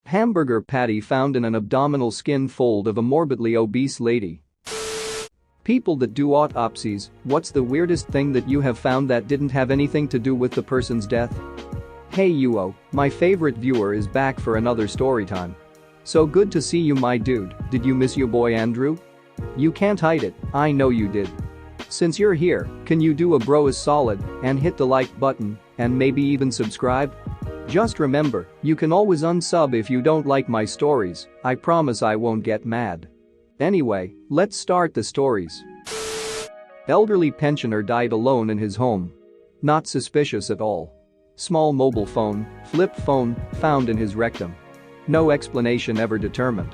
Hamburger patty found in an abdominal skin fold of a morbidly obese lady. People that do autopsies, what's the weirdest thing that you have found that didn't have anything to do with the person's death? Hey Uo, my favorite viewer is back for another story time. So good to see you, my dude. Did you miss your boy Andrew? You can't hide it, I know you did. Since you're here, can you do a bro is solid and hit the like button and maybe even subscribe? Just remember, you can always unsub if you don't like my stories, I promise I won't get mad. Anyway, let's start the stories. Elderly pensioner died alone in his home. Not suspicious at all. Small mobile phone, flip phone, found in his rectum. No explanation ever determined.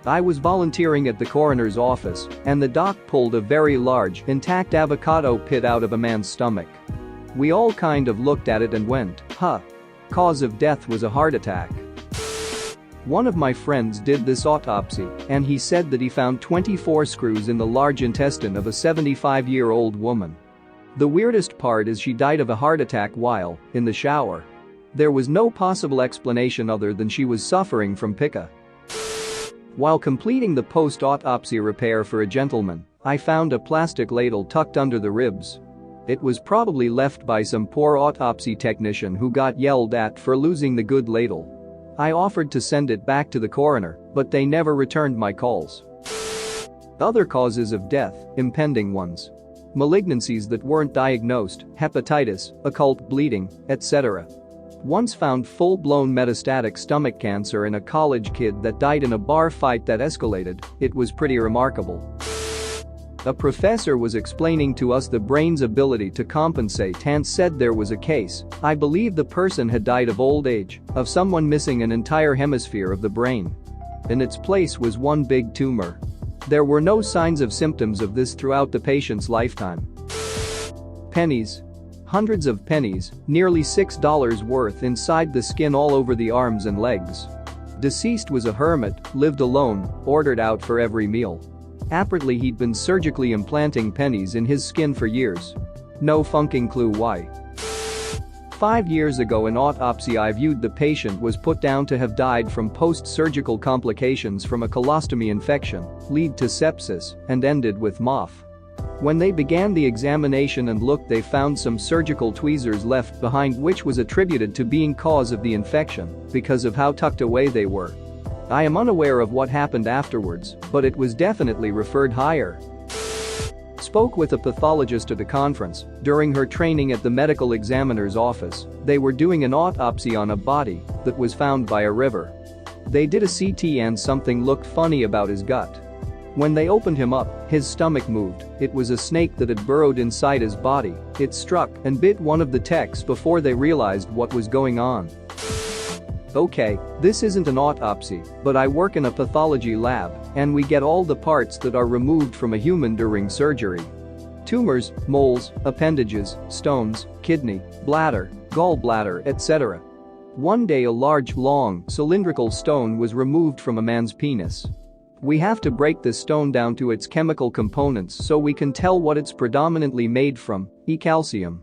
I was volunteering at the coroner's office, and the doc pulled a very large, intact avocado pit out of a man's stomach. We all kind of looked at it and went, huh. Cause of death was a heart attack. One of my friends did this autopsy, and he said that he found 24 screws in the large intestine of a 75-year-old woman. The weirdest part is she died of a heart attack while in the shower. There was no possible explanation other than she was suffering from pica. While completing the post-autopsy repair for a gentleman, I found a plastic ladle tucked under the ribs. It was probably left by some poor autopsy technician who got yelled at for losing the good ladle. I offered to send it back to the coroner, but they never returned my calls. Other causes of death, impending ones. Malignancies that weren't diagnosed, hepatitis, occult bleeding, etc. Once found full-blown metastatic stomach cancer in a college kid that died in a bar fight that escalated. It was pretty remarkable. A professor was explaining to us the brain's ability to compensate and said there was a case, I believe the person had died of old age, of someone missing an entire hemisphere of the brain. In its place was one big tumor. There were no signs of symptoms of this throughout the patient's lifetime. Pennies. Hundreds of pennies, nearly $6 worth inside the skin all over the arms and legs. Deceased was a hermit, lived alone, ordered out for every meal. Apparently he'd been surgically implanting pennies in his skin for years. No funking clue why. 5 years ago an autopsy I viewed, the patient was put down to have died from post-surgical complications from a colostomy infection, lead to sepsis, and ended with MOF. When they began the examination and looked, they found some surgical tweezers left behind, which was attributed to being cause of the infection because of how tucked away they were. I am unaware of what happened afterwards, but it was definitely referred higher. Spoke with a pathologist at a conference. During her training at the medical examiner's office, they were doing an autopsy on a body that was found by a river. They did a CT and something looked funny about his gut. When they opened him up, his stomach moved. It was a snake that had burrowed inside his body. It struck and bit one of the techs before they realized what was going on. Okay, this isn't an autopsy, but I work in a pathology lab, and we get all the parts that are removed from a human during surgery. Tumors, moles, appendages, stones, kidney, bladder, gallbladder, etc. One day a large, long, cylindrical stone was removed from a man's penis. We have to break this stone down to its chemical components so we can tell what it's predominantly made from, calcium.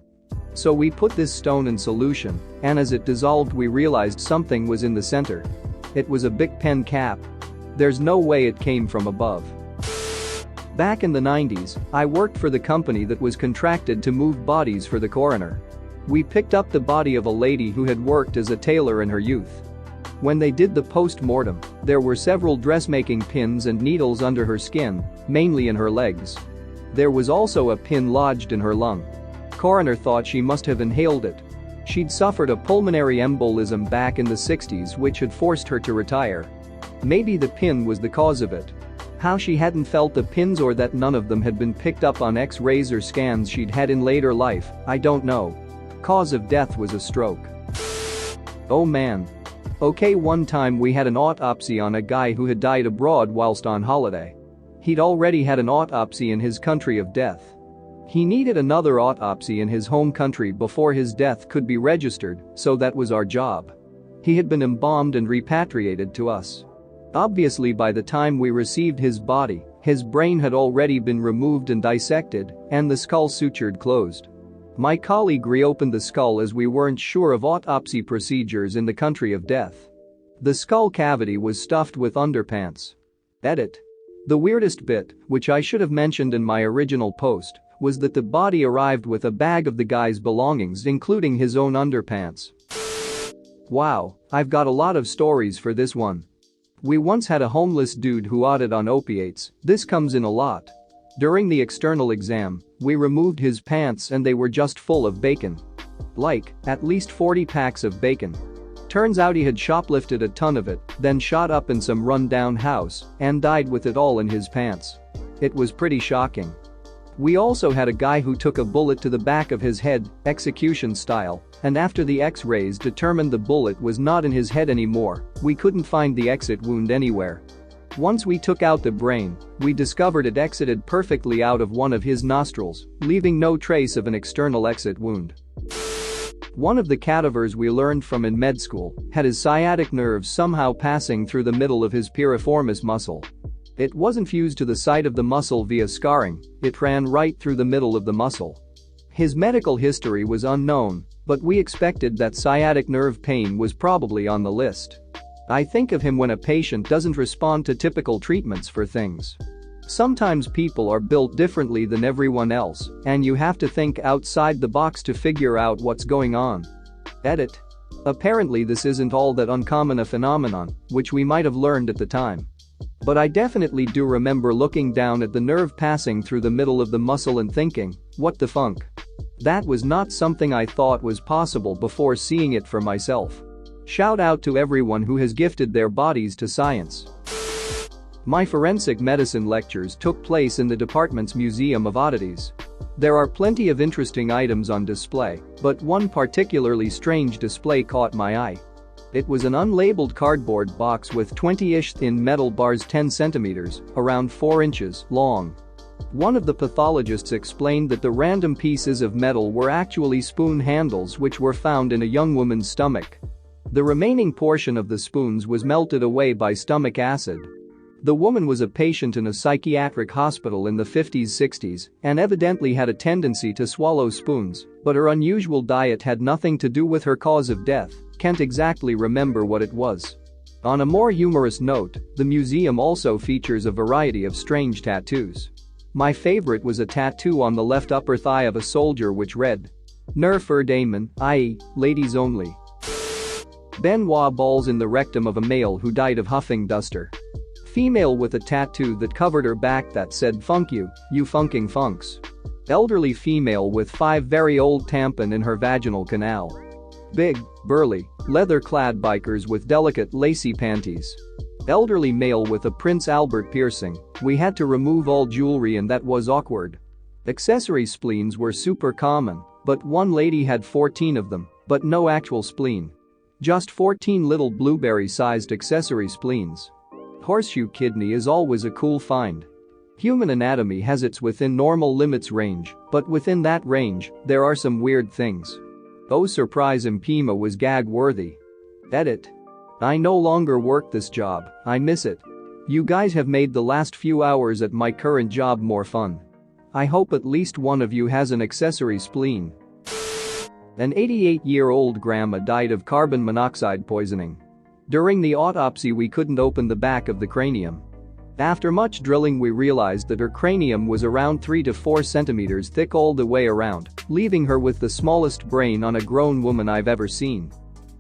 So we put this stone in solution, and as it dissolved we realized something was in the center. It was a Bic pen cap. There's no way it came from above. Back in the 90s, I worked for the company that was contracted to move bodies for the coroner. We picked up the body of a lady who had worked as a tailor in her youth. When they did the post-mortem, there were several dressmaking pins and needles under her skin, mainly in her legs. There was also a pin lodged in her lung. Coroner thought she must have inhaled it. She'd suffered a pulmonary embolism back in the 60s which had forced her to retire. Maybe the pin was the cause of it. How she hadn't felt the pins or that none of them had been picked up on X-rays or scans she'd had in later life, I don't know. Cause of death was a stroke. Oh man. Okay, one time we had an autopsy on a guy who had died abroad whilst on holiday. He'd already had an autopsy in his country of death. He needed another autopsy in his home country before his death could be registered, so that was our job. He had been embalmed and repatriated to us. Obviously by the time we received his body, his brain had already been removed and dissected, and the skull sutured closed. My colleague reopened the skull as we weren't sure of autopsy procedures in the country of death. The skull cavity was stuffed with underpants. Edit. The weirdest bit, which I should have mentioned in my original post, was that the body arrived with a bag of the guy's belongings including his own underpants. Wow, I've got a lot of stories for this one. We once had a homeless dude who outed on opiates. This comes in a lot. During the external exam, we removed his pants and they were just full of bacon. Like, at least 40 packs of bacon. Turns out he had shoplifted a ton of it, then shot up in some run-down house and died with it all in his pants. It was pretty shocking. We also had a guy who took a bullet to the back of his head, execution style, and after the x-rays determined the bullet was not in his head anymore, we couldn't find the exit wound anywhere. Once we took out the brain, we discovered it exited perfectly out of one of his nostrils, leaving no trace of an external exit wound. One of the cadavers we learned from in med school had his sciatic nerve somehow passing through the middle of his piriformis muscle. It wasn't fused to the site of the muscle via scarring, it ran right through the middle of the muscle. His medical history was unknown, but we expected that sciatic nerve pain was probably on the list. I think of him when a patient doesn't respond to typical treatments for things. Sometimes people are built differently than everyone else, and you have to think outside the box to figure out what's going on. Edit. Apparently this isn't all that uncommon a phenomenon, which we might have learned at the time. But I definitely do remember looking down at the nerve passing through the middle of the muscle and thinking, what the funk? That was not something I thought was possible before seeing it for myself. Shout out to everyone who has gifted their bodies to science. My forensic medicine lectures took place in the department's Museum of Oddities. There are plenty of interesting items on display, but one particularly strange display caught my eye. It was an unlabeled cardboard box with 20-ish thin metal bars 10 centimeters, around 4 inches, long. One of the pathologists explained that the random pieces of metal were actually spoon handles which were found in a young woman's stomach. The remaining portion of the spoons was melted away by stomach acid. The woman was a patient in a psychiatric hospital in the 50s-60s and evidently had a tendency to swallow spoons, but her unusual diet had nothing to do with her cause of death. Can't exactly remember what it was. On a more humorous note, the museum also features a variety of strange tattoos. My favorite was a tattoo on the left upper thigh of a soldier which read, "Nur für Damen, i.e., ladies only." Benoit balls in the rectum of a male who died of huffing duster. Female with a tattoo that covered her back that said "Funk you funking funks." Elderly female with 5 very old tampon in her vaginal canal. Big, burly, leather-clad bikers with delicate lacy panties. Elderly male with a Prince Albert piercing. We had to remove all jewelry and that was awkward. Accessory spleens were super common, but one lady had 14 of them, but no actual spleen. Just 14 little blueberry-sized accessory spleens. Horseshoe kidney is always a cool find. Human anatomy has its within normal limits range, but within that range, there are some weird things. Oh surprise, Impima was gag-worthy. Edit. I no longer work this job, I miss it. You guys have made the last few hours at my current job more fun. I hope at least one of you has an accessory spleen. An 88-year-old grandma died of carbon monoxide poisoning. During the autopsy we couldn't open the back of the cranium. After much drilling we realized that her cranium was around 3 to 4 centimeters thick all the way around, leaving her with the smallest brain on a grown woman I've ever seen.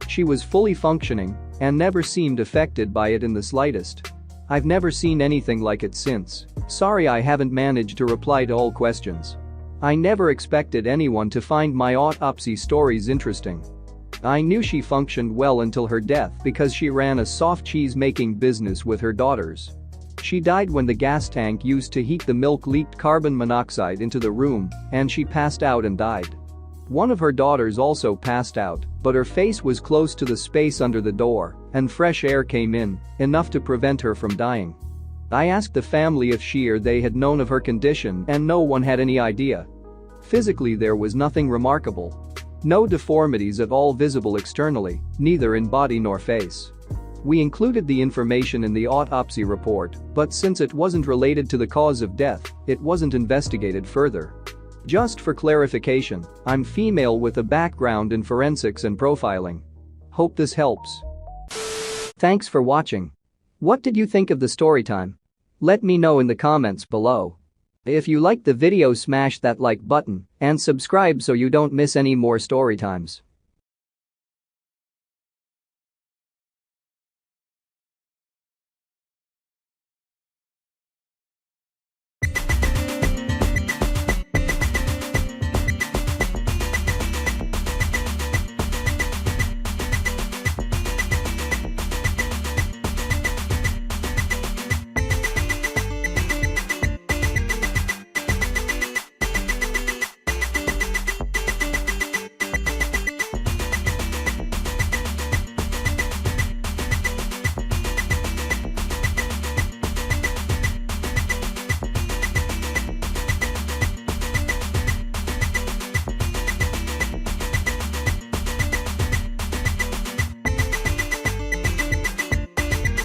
She was fully functioning and never seemed affected by it in the slightest. I've never seen anything like it since. Sorry I haven't managed to reply to all questions. I never expected anyone to find my autopsy stories interesting. I knew she functioned well until her death because she ran a soft cheese-making business with her daughters. She died when the gas tank used to heat the milk leaked carbon monoxide into the room, and she passed out and died. One of her daughters also passed out, but her face was close to the space under the door, and fresh air came in, enough to prevent her from dying. I asked the family if she or they had known of her condition and no one had any idea. Physically there was nothing remarkable. No deformities at all visible externally, neither in body nor face. We included the information in the autopsy report, but since it wasn't related to the cause of death, it wasn't investigated further. Just for clarification, I'm female with a background in forensics and profiling. Hope this helps. Thanks for watching. What did you think of the story time? Let me know in the comments below. If you liked the video, smash that like button and subscribe so you don't miss any more story times.